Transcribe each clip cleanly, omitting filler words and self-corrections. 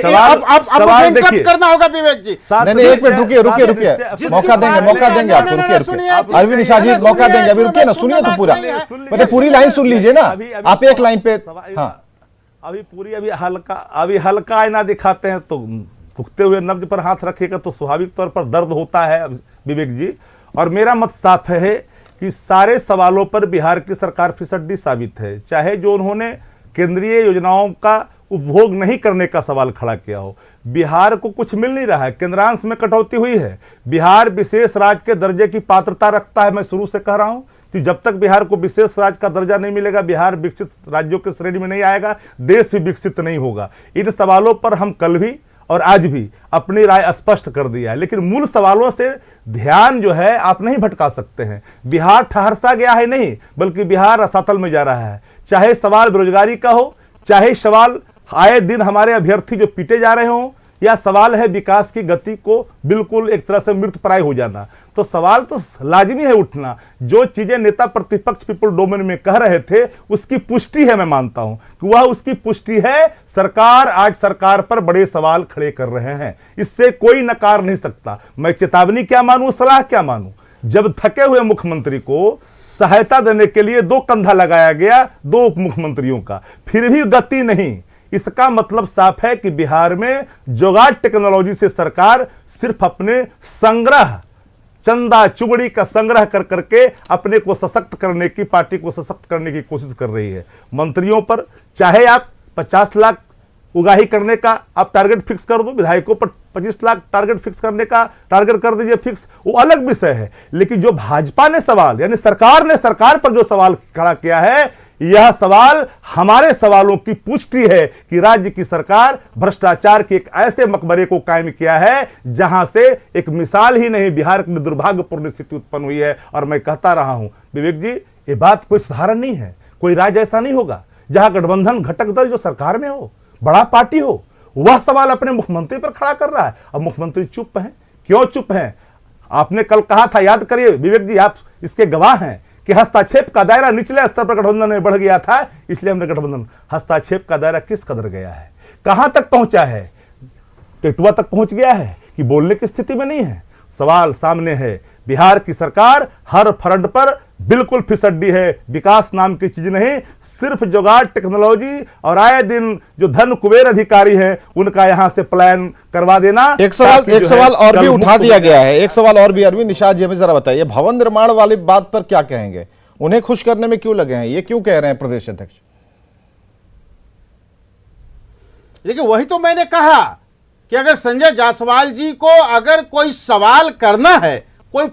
सवाल देखिए करना होगा विवेक जी। नहीं, एक मिनट रुकिए, मौका देंगे आपको, रुकिए अरविंद निशा जी, मौका देंगे अभी, रुकिए ना, सुनिए तो पूरा, मतलब पूरी लाइन सुन लीजिए ना, आप एक लाइन पे। हाँ, अभी हल्का आईना दिखाते हैं तो दुखते हुए नब्ज पर हाथ रखेगा तो स्वाभाविक तौर पर दर्द होता है विवेक जी। और मेरा मत साफ है कि सारे सवालों पर बिहार की सरकार फिसड्डी साबित है, चाहे जो उन्होंने केंद्रीय योजनाओं का उपभोग नहीं करने का सवाल खड़ा किया हो। बिहार को कुछ मिल नहीं रहा है, केंद्रांश में कटौती हुई है। बिहार विशेष राज्य के दर्जे की पात्रता रखता है। मैं शुरू से कह रहा हूं कि जब तक बिहार को विशेष राज्य का दर्जा नहीं मिलेगा, बिहार विकसित राज्यों की श्रेणी में नहीं आएगा, देश भी विकसित नहीं होगा। इन सवालों पर हम कल भी और आज भी अपनी राय स्पष्ट कर दिया है, लेकिन मूल सवालों से ध्यान जो है आप नहीं भटका सकते हैं। बिहार ठहरसा गया है नहीं, बल्कि बिहार रसातल में जा रहा है। चाहे सवाल बेरोजगारी का हो, चाहे सवाल आए दिन हमारे अभ्यर्थी जो पीटे जा रहे हों, या सवाल है विकास की गति को बिल्कुल एक तरह से मृतप्राय हो जाना, तो सवाल तो लाजमी है उठना। जो चीजें नेता प्रतिपक्ष पीपल डोमेन में कह रहे थे उसकी पुष्टि है, मैं मानता हूं कि वह उसकी पुष्टि है। सरकार आज सरकार पर बड़े सवाल खड़े कर रहे हैं, इससे कोई नकार नहीं सकता। मैं चेतावनी क्या मानूं, सलाह क्या मानूं? जब थके हुए मुख्यमंत्री को सहायता देने के लिए 2 कंधा लगाया गया 2 उप मुख्यमंत्रियों का, फिर भी गति नहीं, इसका मतलब साफ है कि बिहार में जुगाड़ टेक्नोलॉजी से सरकार सिर्फ अपने संग्रह, चंदा चुगड़ी का संग्रह कर करके अपने को सशक्त करने की, पार्टी को सशक्त करने की कोशिश कर रही है। मंत्रियों पर चाहे आप 50 लाख उगाही करने का आप टारगेट फिक्स कर दो, विधायकों पर 25 लाख टारगेट फिक्स करने का टारगेट कर दीजिए फिक्स, वो अलग विषय है। लेकिन जो भाजपा ने सवाल, यानी सरकार ने सरकार पर जो सवाल खड़ा किया है, यह सवाल हमारे सवालों की पुष्टि है कि राज्य की सरकार भ्रष्टाचार के एक ऐसे मकबरे को कायम किया है जहां से एक मिसाल ही नहीं, बिहार में दुर्भाग्यपूर्ण स्थिति उत्पन्न हुई है। और मैं कहता रहा हूं विवेक जी, ये बात कोई साधारण नहीं है। कोई राज्य ऐसा नहीं होगा जहां गठबंधन घटक दल जो सरकार में हो, बड़ा पार्टी हो, वह सवाल अपने मुख्यमंत्री पर खड़ा कर रहा है। अब मुख्यमंत्री चुप हैं। क्यों चुप हैं? आपने कल कहा था, याद करिए विवेक जी, आप इसके गवाह हैं कि हस्तक्षेप का दायरा निचले स्तर पर गठबंधन में बढ़ गया था, इसलिए हमने गठबंधन, हस्तक्षेप का दायरा किस कदर गया है, कहां तक पहुंचा है? टेटुआ तक पहुंच गया है कि बोलने की स्थिति में नहीं है। सवाल सामने है, बिहार की सरकार हर फ्रंट पर बिल्कुल फिसड्डी है। विकास नाम की चीज नहीं, सिर्फ जुगाड़ टेक्नोलॉजी और आए दिन जो धन कुबेर अधिकारी हैं उनका यहां से प्लान करवा देना। एक सवाल और भी उठा दिया गया है, एक सवाल और भी। अरविंद निषाद जी, हमें जरा बताइए, भवन निर्माण वाली बात पर क्या कहेंगे? उन्हें खुश करने में क्यों लगे हैं, ये क्यों कह रहे हैं प्रदेश अध्यक्ष? देखिए, वही तो मैंने कहा कि अगर संजय जायसवाल जी को अगर कोई सवाल करना है, कोई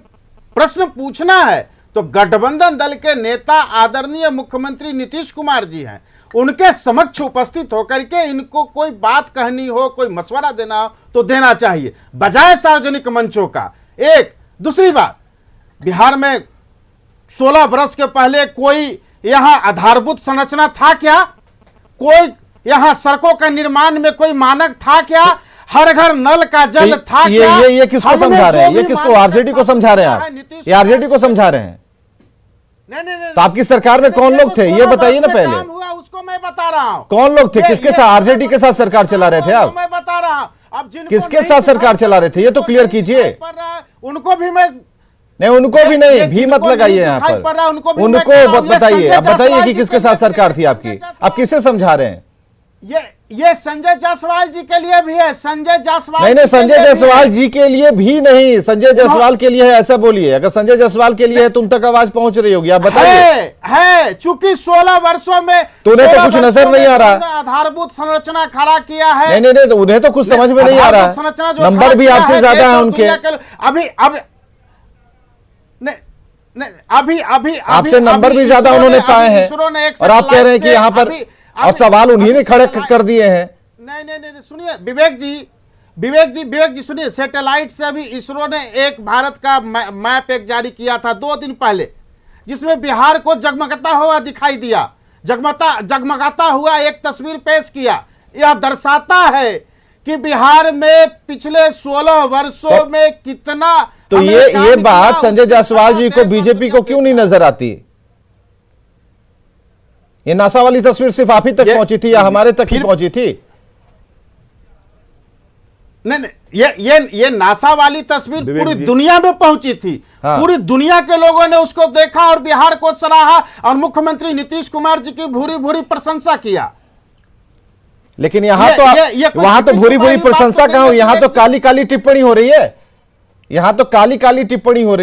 प्रश्न पूछना है, तो गठबंधन दल के नेता आदरणीय मुख्यमंत्री नीतीश कुमार जी हैं, उनके समक्ष उपस्थित होकर के इनको कोई बात कहनी हो, कोई मशवरा देना हो तो देना चाहिए, बजाय सार्वजनिक मंचों का। एक दूसरी बात, बिहार में 16 बरस के पहले कोई यहां आधारभूत संरचना था क्या? कोई यहां सड़कों का निर्माण में कोई मानक था क्या? हर घर नल का जल था क्या? ये किसको समझा रहे हैं? ये किसको, आरजेडी को समझा रहे हैं आप? ये आरजेडी को समझा रहे हैं? नहीं, तो आपकी सरकार में कौन लोग थे ये बताइए ना पहले। हुआ उसको मैं बता रहा हूं। कौन लोग थे, किसके साथ? आरजेडी के साथ सरकार चला रहे थे आप? मैं बता रहा हूं। अब किसके साथ सरकार चला रहे थे ये तो क्लियर कीजिए। उनको भी मैं नहीं, उनको भी नहीं, भी मत लगाइए यहाँ पर, उनको बताइए। आप बताइए कि किसके साथ सरकार थी आपकी, आप किसे समझा रहे हैं? ये संजय जायसवाल जी के लिए भी है। संजय जायसवाल नहीं, संजय जायसवाल जी के लिए भी नहीं, संजय जायसवाल के लिए है, ऐसा बोलिए। अगर संजय जायसवाल के लिए है तुम तक आवाज पहुंच रही होगी, आप बताइए। है चूंकि 16 वर्षों में तो उन्हें तो कुछ नजर नहीं आ रहा, आधारभूत संरचना खड़ा किया है। नहीं, तो उन्हें तो कुछ समझ में नहीं आ रहा, नंबर भी आपसे ज्यादा है उनके। अभी आपसे नंबर भी ज्यादा उन्होंने पाए हैं, और आप कह रहे हैं कि यहाँ पर, और सवाल उन्हीं ने खड़े कर दिए हैं। नहीं, सुनिए विवेक जी सुनिए, सैटेलाइट से अभी इसरो ने एक भारत का मैप एक जारी किया था 2 दिन पहले, जिसमें बिहार को जगमगाता हुआ दिखाई दिया, जगमगाता हुआ एक तस्वीर पेश किया। यह दर्शाता है कि बिहार में पिछले 16 वर्षों में कितना। तो ये बात संजय जायसवाल जी को, बीजेपी को क्यों नहीं नजर आती? ये नासा वाली तस्वीर सिर्फ आप ही तक पहुंची थी या हमारे तक ही पहुंची थी? नहीं नहीं, ये नासा वाली तस्वीर विवेक पूरी जी। दुनिया में पहुंची थी। हाँ। पूरी दुनिया के लोगों ने उसको देखा और बिहार को सराहा और मुख्यमंत्री नीतीश कुमार जी की भूरी भूरी प्रशंसा किया। लेकिन यहाँ ये- तो ये कोई वहां तो छुपी भूरी भूरी छुपाई बात प्रशंसा तो कहाँ हुई, नहीं है यहाँ तो कि- काली काली टिप्पणी हो रही है, यहाँ तो काली काली टिप्पणी हो रही है।